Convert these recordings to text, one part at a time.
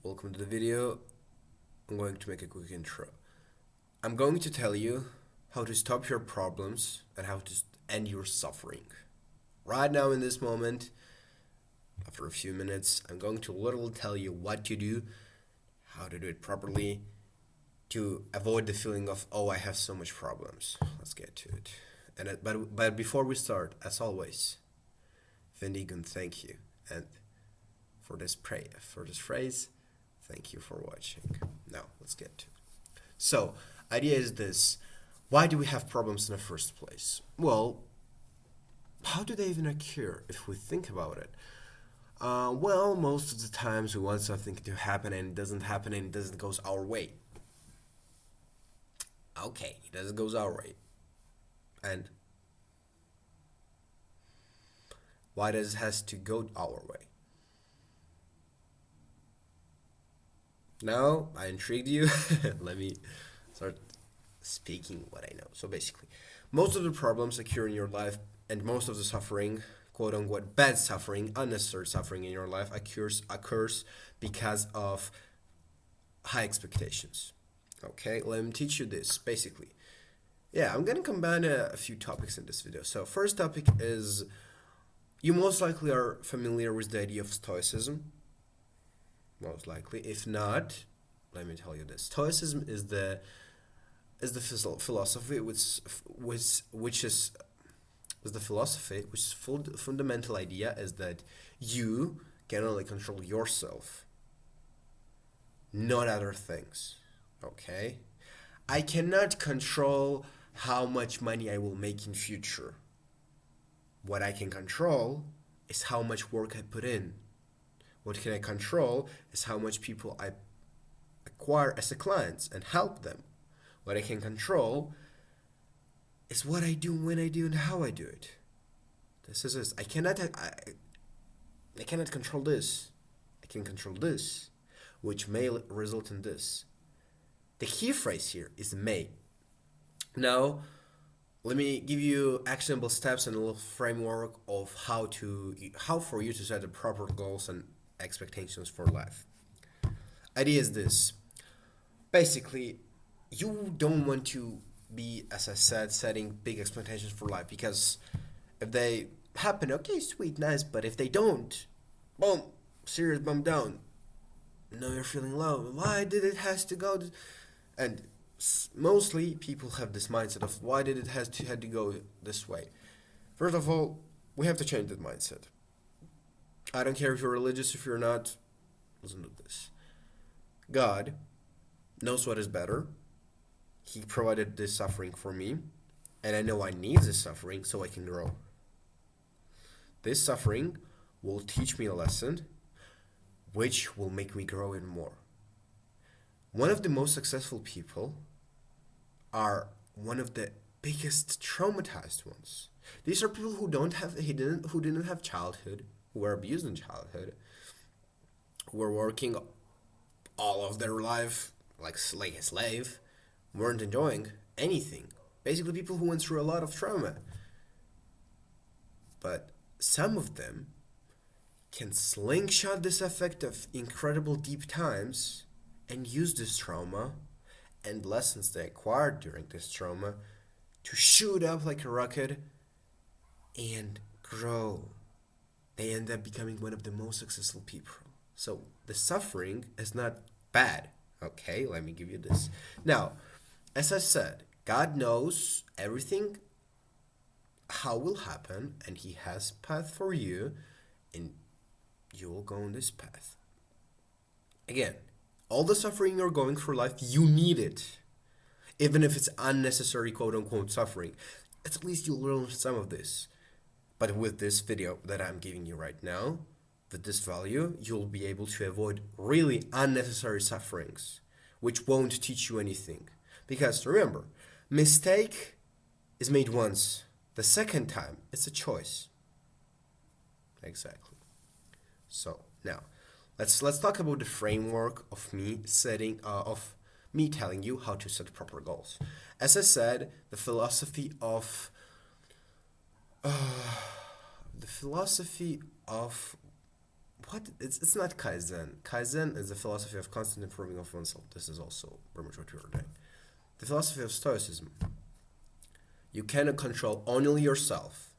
welcome to the video. I'm going to make a quick intro. I'm going to tell you how to stop your problems and how to end your suffering. Right now in this moment, after a few minutes, I'm going to literally tell you what to do, how to do it properly, to avoid the feeling of, oh, I have so much problems. Let's get to it. But before we start, as always, Vindigun, thank you. And for this phrase, thank you for watching. Now, let's get to it. So, idea is this. Why do we have problems in the first place? Well, how do they even occur if we think about it? Well, most of the times we want something to happen and it doesn't happen and it doesn't go our way. Okay, it doesn't go our way. And why does it has to go our way? Now, I intrigued you. Let me start speaking what I know. So basically, most of the problems occur in your life and most of the suffering, quote unquote, bad suffering, unnecessary suffering in your life occurs because of high expectations. Okay, let me teach you this, basically. Yeah, I'm gonna combine a few topics in this video. So first topic is, you most likely are familiar with the idea of Stoicism. Most likely. If not, let me tell you this. Stoicism is the philosophy which is the philosophy which fundamental idea is that you can only control yourself, not other things. Okay? I cannot control how much money I will make in future. What I can control is how much work I put in. What can I control is how much people I acquire as a clients and help them. What I can control is what I do, when I do, and how I do it. This is this. I cannot control this. I can control this, which may result in this. The key phrase here is may. Now, let me give you actionable steps and a little framework of how for you to set the proper goals and expectations for life. Idea is this. Basically, you don't want to be, as I said, setting big expectations for life, because if they happen, okay, sweet, nice, but if they don't, boom, serious bump down. Now you're feeling low. Why did it has to go? And mostly people have this mindset of why did it had to go this way. First of all, we have to change that mindset. I don't care if you're religious, if you're not, listen to this. God knows what is better. He provided this suffering for me, and I know I need this suffering so I can grow. This suffering will teach me a lesson which will make me grow even more. One of the most successful people are one of the biggest traumatized ones. These are people who didn't have childhood, who were abused in childhood, who were working all of their life like a slave, weren't enjoying anything. Basically, people who went through a lot of trauma. But some of them can slingshot this effect of incredible deep times and use this trauma and lessons they acquired during this trauma to shoot up like a rocket and grow. They end up becoming one of the most successful people. So the suffering is not bad. Okay, let me give you this. Now, as I said, God knows everything, how will happen, and He has path for you, and you will go on this path. Again, all the suffering you're going through life, you need it. Even if it's unnecessary, quote-unquote, suffering. At least you'll learn some of this. But with this video that I'm giving you right now, with this value, you'll be able to avoid really unnecessary sufferings, which won't teach you anything. Because remember, mistake is made once. The second time, it's a choice. Exactly. So, now, let's talk about the framework of me telling you how to set proper goals. As I said, the philosophy of what it's not Kaizen. Kaizen is the philosophy of constant improving of oneself. This is also very much what we are doing. The philosophy of Stoicism. You cannot control only yourself,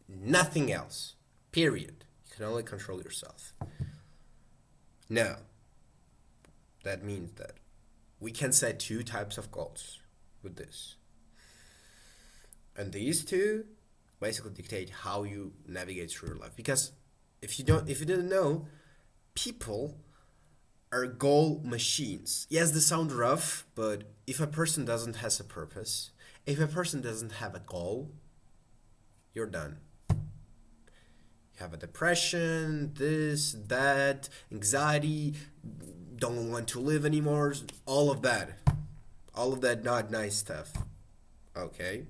nothing else. Period. You can only control yourself. Now, that means that we can set two types of goals with this. And these two basically dictate how you navigate through your life. Because if you didn't know, people are goal machines. Yes, they sound rough, but if a person doesn't have a purpose, if a person doesn't have a goal, you're done. You have a depression, this, that, anxiety, don't want to live anymore, all of that not nice stuff. Okay?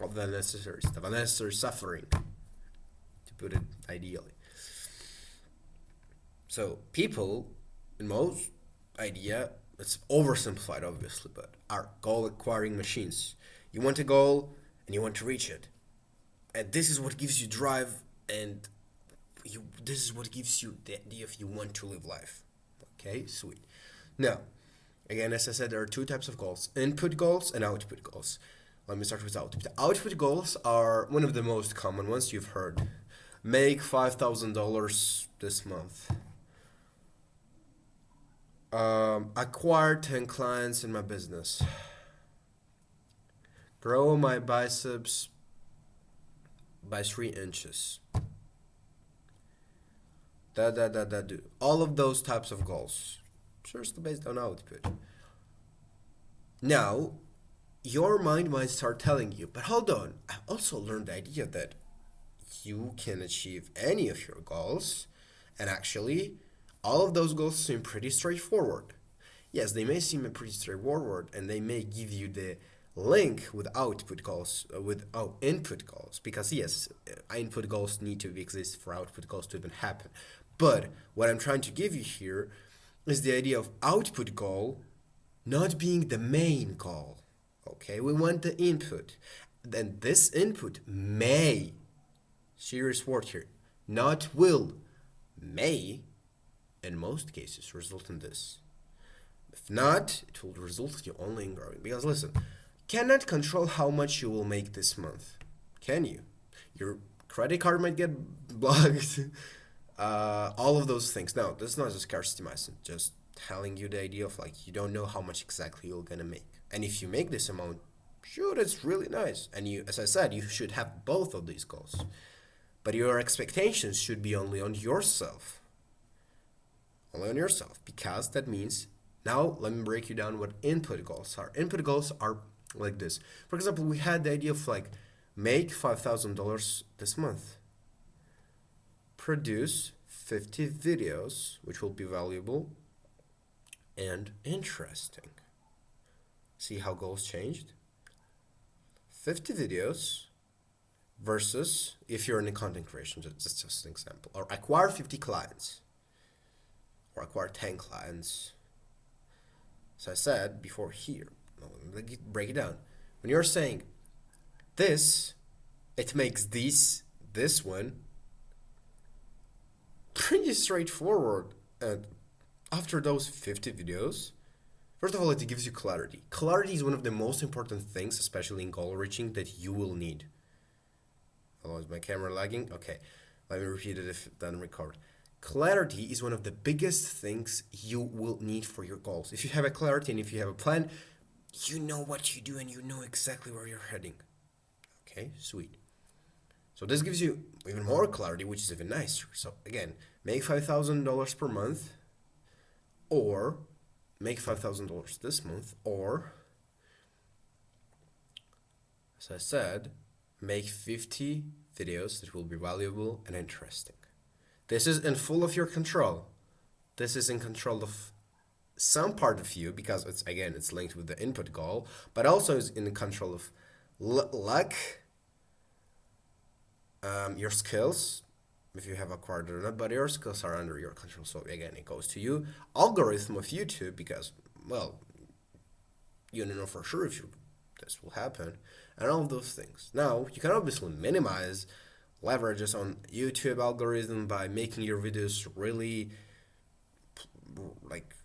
All the unnecessary stuff, unnecessary suffering, to put it ideally. So people, in most idea, it's oversimplified obviously, but are goal acquiring machines. You want a goal and you want to reach it. And this is what gives you drive, and this is what gives you the idea if you want to live life. Okay, sweet. Now, again, as I said, there are two types of goals: input goals and output goals. Let me start with output. Output goals are one of the most common ones you've heard. Make $5,000 this month. Acquire 10 clients in my business. Grow my biceps by 3 inches. Do. All of those types of goals. First based on output. Now, your mind might start telling you, but hold on, I also learned the idea that you can achieve any of your goals, and actually, all of those goals seem pretty straightforward. Yes, they may seem pretty straightforward, and they may give you the link with output goals, input goals, because yes, input goals need to exist for output goals to even happen. But what I'm trying to give you here is the idea of output goal not being the main goal. Okay, we want the input. Then this input may, serious word here, not will, may, in most cases, result in this. If not, it will result in you only in growing. Because listen, cannot control how much you will make this month. Can you? Your credit card might get blocked. All of those things. No, this is not a scarcity mindset. Just telling you the idea of like you don't know how much exactly you're gonna make. And if you make this amount, sure, it's really nice. And you, as I said, you should have both of these goals. But your expectations should be only on yourself. Only on yourself. Because that means, now let me break you down what input goals are. Input goals are like this. For example, we had the idea of like, make $5,000 this month. Produce 50 videos, which will be valuable and interesting. See how goals changed? 50 videos versus, if you're in the content creation, that's just an example, or acquire 50 clients, or acquire 10 clients. So I said before here, let me break it down. When you're saying this, it makes this one pretty straightforward. And after those 50 videos, first of all, it gives you clarity. Clarity is one of the most important things, especially in goal reaching, that you will need. Oh, is my camera lagging? Okay, let me repeat it if it doesn't record. Clarity is one of the biggest things you will need for your goals. If you have a clarity and if you have a plan, you know what you do and you know exactly where you're heading. Okay, sweet. So this gives you even more clarity, which is even nicer. So again, make $5,000 per month, or make $5,000 this month, or, as I said, make 50 videos that will be valuable and interesting. This is in full of your control. This is in control of some part of you, because it's linked with the input goal, but also is in control of luck, your skills, if you have acquired it or not, but your skills are under your control. So again, it goes to you. Algorithm of YouTube, because, well, you don't know for sure if this will happen, and all of those things. Now, you can obviously minimize leverages on YouTube algorithm by making your videos really like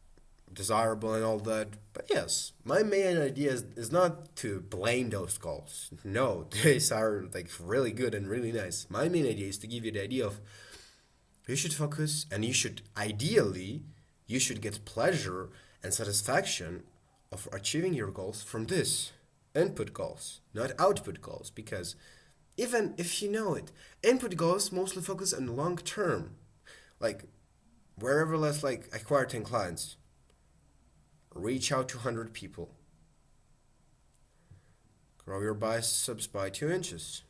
desirable and all that. But yes, my main idea is not to blame those goals. No, these are like really good and really nice. My main idea is to give you the idea of you should focus and you should ideally you should get pleasure and satisfaction of achieving your goals from this input goals, not output goals, because even if you know it, input goals mostly focus on long term, like wherever let's like acquire 10 clients, reach out to 100 people, grow your biceps by 2 inches,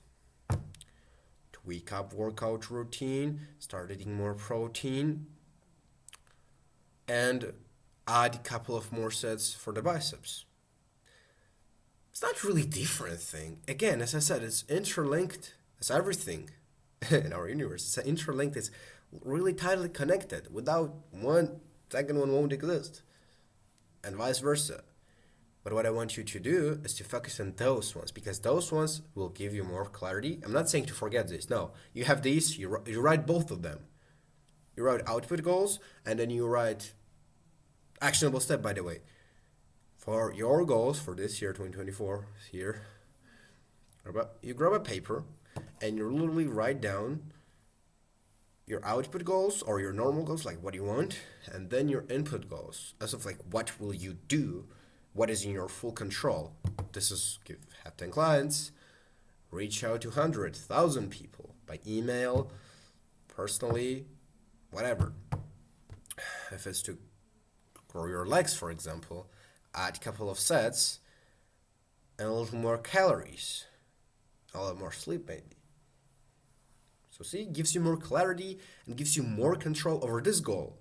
tweak up workout routine, start eating more protein, and add a couple of more sets for the biceps. It's not really different thing. Again, as I said, it's interlinked as everything in our universe. It's interlinked, it's really tightly connected. Without one, second one won't exist. And vice versa. But what I want you to do is to focus on those ones, because those ones will give you more clarity. I'm not saying to forget this. No, you have these, you write both of them. You write output goals, and then you write actionable step, by the way. For your goals for this year, 2024, here, you grab a paper and you literally write down your output goals or your normal goals, like what you want, and then your input goals, as of like what will you do, what is in your full control. This is have 10 clients, reach out to 100,000 people by email, personally, whatever. If it's to grow your legs, for example, add a couple of sets and a little more calories, a little more sleep maybe. So see, it gives you more clarity and gives you more control over this goal.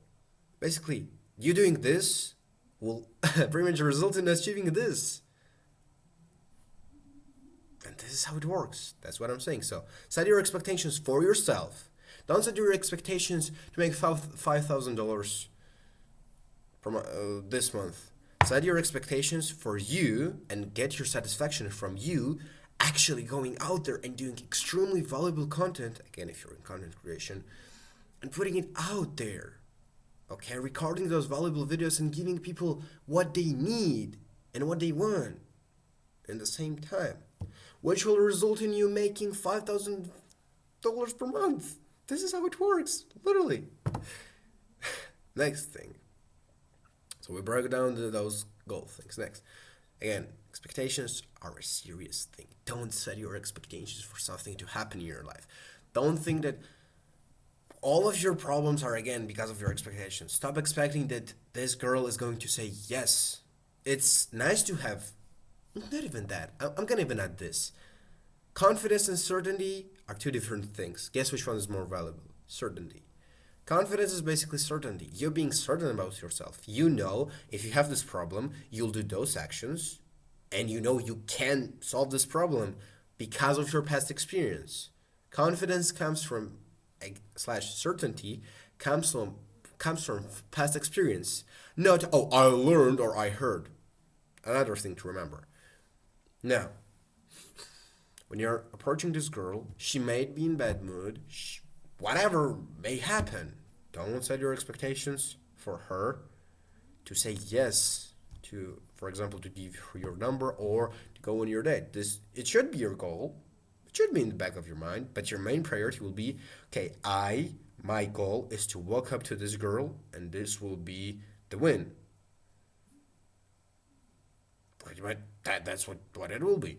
Basically, you doing this will pretty much result in achieving this. And this is how it works. That's what I'm saying. So set your expectations for yourself. Don't set your expectations to make $5,000 this month. Set your expectations for you and get your satisfaction from you actually going out there and doing extremely valuable content, again if you're in content creation, and putting it out there. Okay, recording those valuable videos and giving people what they need and what they want in the same time, which will result in you making $5,000 per month. This is how it works, literally. Next thing. So we broke down those goal things. Next, again, expectations are a serious thing. Don't set your expectations for something to happen in your life. Don't think that all of your problems are again because of your expectations. Stop expecting that this girl is going to say yes. It's nice to have, not even that. I'm gonna even add this. Confidence and certainty are two different things. Guess which one is more valuable? Certainty. Confidence is basically certainty. You're being certain about yourself. You know if you have this problem, you'll do those actions, and you know you can solve this problem because of your past experience. Confidence comes from /certainty comes from past experience. Not I learned or I heard. Another thing to remember. Now, when you're approaching this girl, she may be in bad mood. Whatever may happen, don't set your expectations for her to say yes to, for example, to give her your number or to go on your date. It should be your goal. It should be in the back of your mind, but your main priority will be, okay, my goal is to walk up to this girl and this will be the win. But that's what it will be.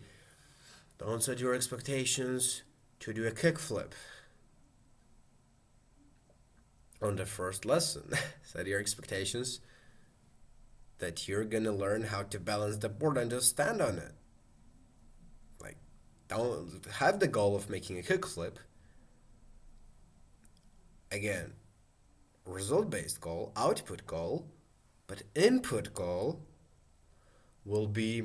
Don't set your expectations to do a kickflip on the first lesson. Set your expectations that you're gonna learn how to balance the board and just stand on it. Like, don't have the goal of making a kickflip. Again, result-based goal, output goal, but input goal will be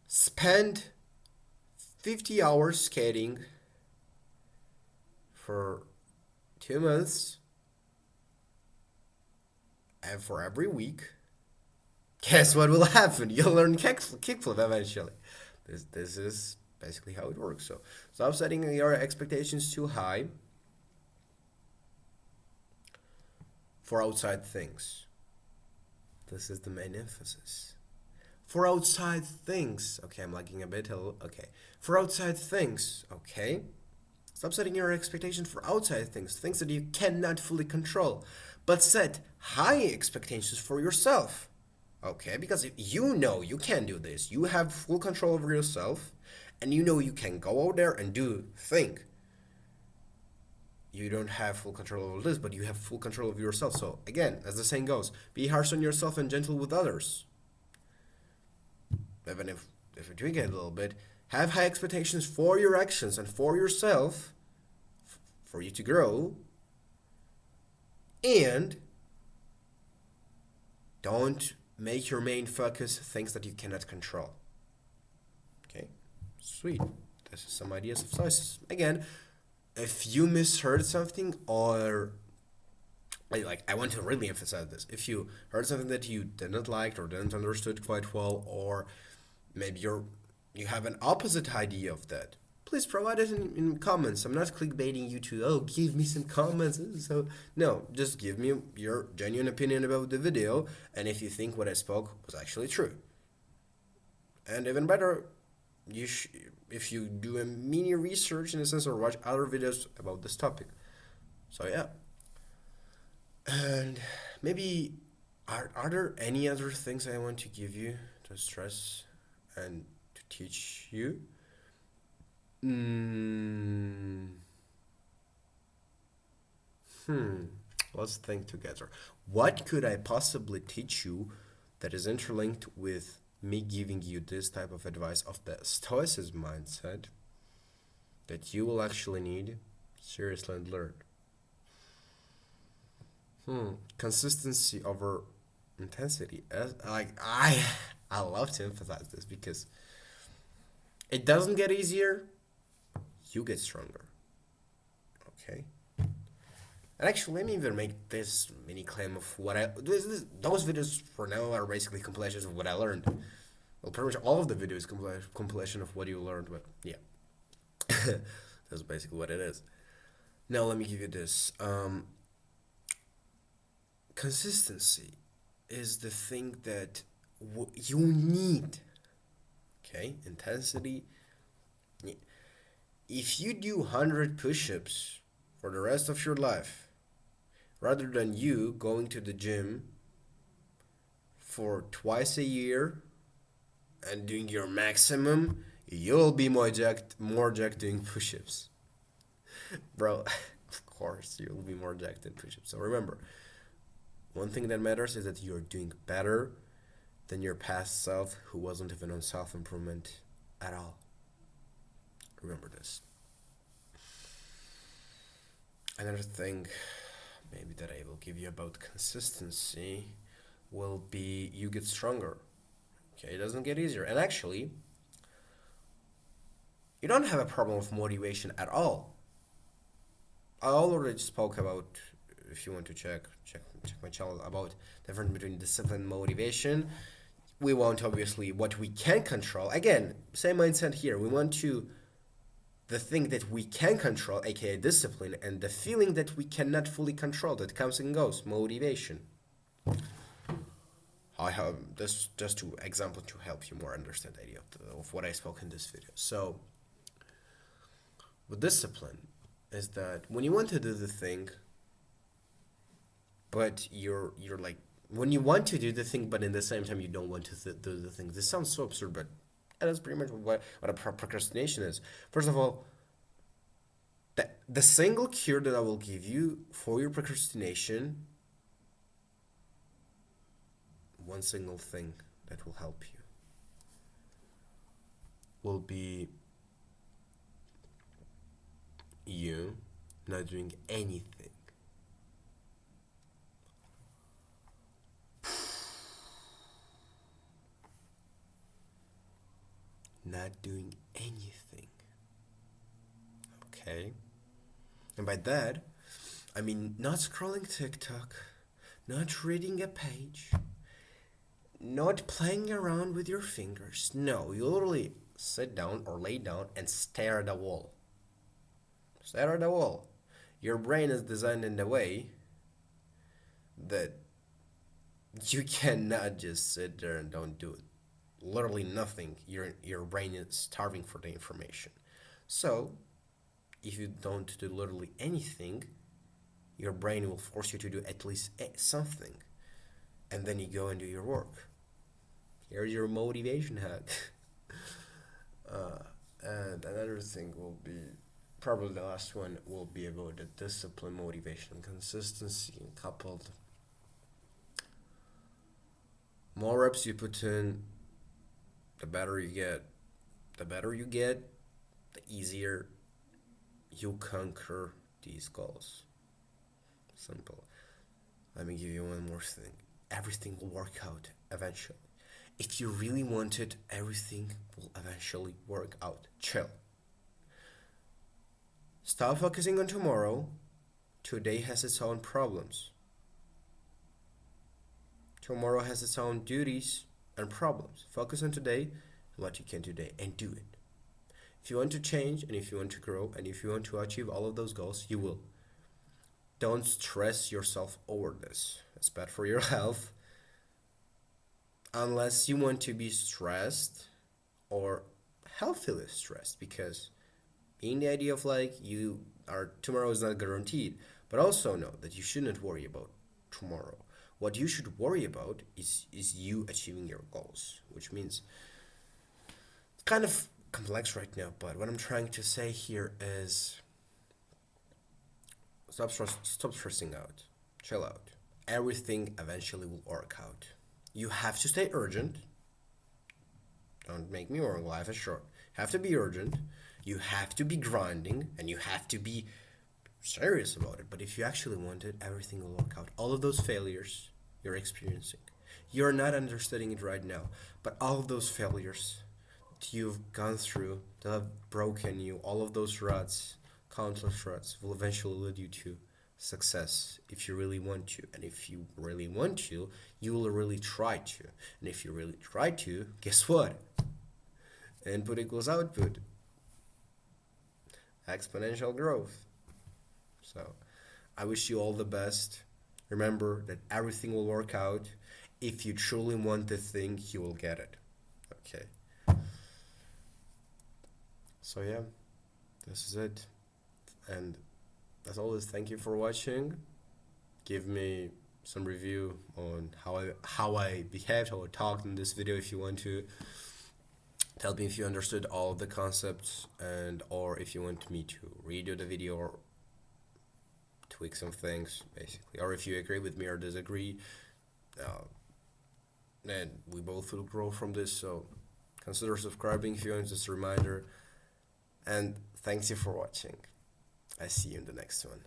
spend 50 hours skating for 2 months, and for every week, guess what will happen? You'll learn kickflip eventually. This is basically how it works. So stop setting your expectations too high for outside things. This is the main emphasis. For outside things. Okay, I'm lagging a bit. Okay. For outside things. Okay. Stop setting your expectations for outside things, things that you cannot fully control, but set high expectations for yourself. Okay, because if you know you can do this, you have full control over yourself, and you know you can go out there and do thing. You don't have full control over this, but you have full control over yourself. So again, as the saying goes, be harsh on yourself and gentle with others. Even if you're doing it a little bit, have high expectations for your actions and for yourself, for you to grow, and don't make your main focus things that you cannot control. Okay, sweet. This is some ideas of choices. Again, if you misheard something, or I want to really emphasize this, if you heard something that you didn't like or didn't understood quite well, or maybe you have an opposite idea of that, please provide it in comments. I'm not clickbaiting you to, give me some comments. So no, just give me your genuine opinion about the video, and if you think what I spoke was actually true. And even better, if you do a mini research in a sense, or watch other videos about this topic. So yeah. And maybe are there any other things I want to give you to stress and to teach you? Let's think together. What could I possibly teach you that is interlinked with me giving you this type of advice of the Stoicism mindset that you will actually need seriously and learn? Consistency over intensity. I love to emphasize this because it doesn't get easier, you get stronger. Okay? And actually, let me even make this mini claim of what those videos for now are basically compilations of what I learned. Well, pretty much all of the videos compilation of what you learned, but yeah. That's basically what it is. Now, let me give you this. Consistency is the thing that you need. Okay? Intensity. If you do 100 push-ups for the rest of your life, rather than you going to the gym for twice a year and doing your maximum, you'll be more jacked doing push-ups. Bro, of course, you'll be more jacked in push-ups. So remember, one thing that matters is that you're doing better than your past self who wasn't even on self-improvement at all. Remember this. Another thing maybe that I will give you about consistency will be you get stronger. Okay, it doesn't get easier. And actually, you don't have a problem of motivation at all. I already spoke about, if you want to check my channel, about the difference between discipline and motivation. We want obviously what we can control. Again, same mindset here. We want to the thing that we can control, aka discipline, and the feeling that we cannot fully control, that comes and goes, motivation. I have this just to example to help you more understand the idea of what I spoke in this video. So, with discipline is that when you want to do the thing, but you're like, when you want to do the thing, but in the same time you don't want to do the thing. This sounds so absurd, but that's pretty much what a procrastination is. First of all, the single cure that I will give you for your procrastination, one single thing that will help you, will be you not doing anything. Not doing anything. Okay? And by that, I mean not scrolling TikTok, not reading a page, not playing around with your fingers. No, you literally sit down or lay down and stare at the wall. Stare at the wall. Your brain is designed in a way that you cannot just sit there and don't do it. Literally nothing. Your brain is starving for the information. So if you don't do literally anything, your brain will force you to do at least something, and then you go and do your work. Here's your motivation hack. And another thing will be, probably the last one will be about the discipline, motivation, and consistency, and coupled. More reps you put in, the better you get. The better you get, the easier you conquer these goals. Simple. Let me give you one more thing. Everything will work out eventually. If you really want it, everything will eventually work out. Chill. Stop focusing on tomorrow. Today has its own problems. Tomorrow has its own duties and problems. Focus on today and what you can today and do it. If you want to change and if you want to grow and if you want to achieve all of those goals, you will. Don't stress yourself over this. It's bad for your health. Unless you want to be stressed or healthily stressed, because being the idea of like you are tomorrow is not guaranteed, but also know that you shouldn't worry about tomorrow. What you should worry about is you achieving your goals, which means it's kind of complex right now, but what I'm trying to say here is stop stressing out. Chill out. Everything eventually will work out. You have to stay urgent. Don't make me wrong, life is short. You have to be urgent. You have to be grinding, and you have to be serious about it. But if you actually want it, everything will work out. All of those failures you're experiencing, you're not understanding it right now, but all of those failures that you've gone through, that have broken you, all of those ruts, countless ruts, will eventually lead you to success if you really want to. And if you really want to, you will really try to. And if you really try to, guess what? Input equals output. Exponential growth. So I wish you all the best. Remember that everything will work out. If you truly want the thing, you will get it. Okay. So yeah, this is it. And as always, thank you for watching. Give me some review on how I behaved, how I talked in this video if you want to. Tell me if you understood all of the concepts, and or if you want me to redo the video or tweak some things, basically. Or if you agree with me or disagree, then we both will grow from this. So consider subscribing if you want, just a reminder. And thanks you for watching. I see you in the next one.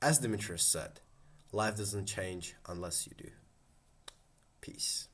As Demetrius said, life doesn't change unless you do. Peace.